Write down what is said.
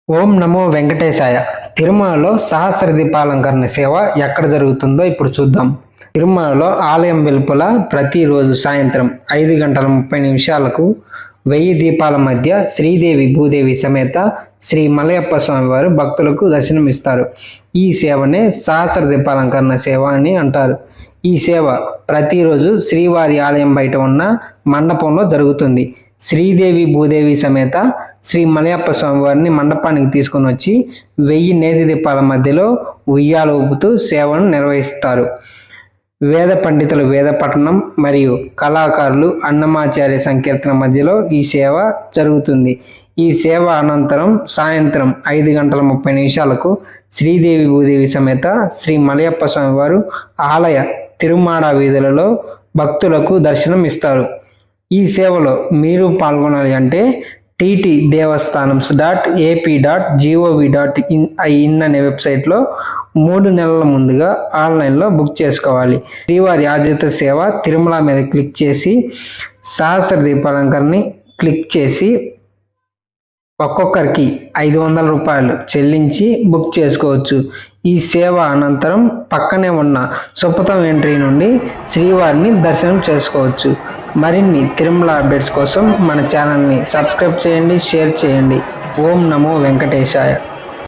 ఓం నమో వెంకటేశాయ. తిరుమలలో సహస్ర దీపాలంకరణ సేవ ఎక్కడ జరుగుతుందో ఇప్పుడు చూద్దాం. తిరుమలలో ఆలయం వెలుపల ప్రతిరోజు సాయంత్రం 5:30 1000 దీపాల మధ్య శ్రీదేవి భూదేవి సమేత శ్రీ మలయప్ప స్వామి వారు భక్తులకు దర్శనమిస్తారు. ఈ సేవనే సహస్ర దీపాలంకరణ సేవ అని అంటారు. ఈ సేవ ప్రతిరోజు శ్రీవారి ఆలయం బయట ఉన్న మండపంలో జరుగుతుంది. శ్రీదేవి భూదేవి సమేత శ్రీ మలయప్ప స్వామి వారిని మండపానికి తీసుకొని వచ్చి 1000 నేతి దీపాల మధ్యలో ఉయ్యాల ఊపుతూ సేవను నిర్వహిస్తారు. వేద పండితులు వేద పఠనం మరియు కళాకారులు అన్నమాచార్య సంకీర్తన మధ్యలో ఈ సేవ జరుగుతుంది. ఈ సేవ అనంతరం సాయంత్రం 5:30 శ్రీదేవి భూదేవి సమేత శ్రీ మలయప్ప స్వామి వారు ఆలయ తిరుమాడ వీధులలో భక్తులకు దర్శనం ఇస్తారు. ఈ సేవలో మీరు పాల్గొనాలి అంటే ttdevastanams.ap.gov.in అనే వెబ్సైట్లో 3 నెలల ముందుగా ఆన్లైన్లో బుక్ చేసుకోవాలి. శ్రీవారి ఆదిత్య సేవ తిరుమల మీద క్లిక్ చేసి సహస్ర దీపాలంకరణని క్లిక్ చేసి ఒక్కొక్కరికి 500 రూపాయలు చెల్లించి బుక్ చేసుకోవచ్చు. ఈ సేవ అనంతరం పక్కనే ఉన్న సుపథం ఎంట్రీ నుండి శ్రీవారిని దర్శనం చేసుకోవచ్చు. మరిన్ని తిరుమల అప్డేట్స్ కోసం మన ఛానల్ని సబ్స్క్రైబ్ చేయండి, షేర్ చేయండి. ఓం నమో వెంకటేశాయ.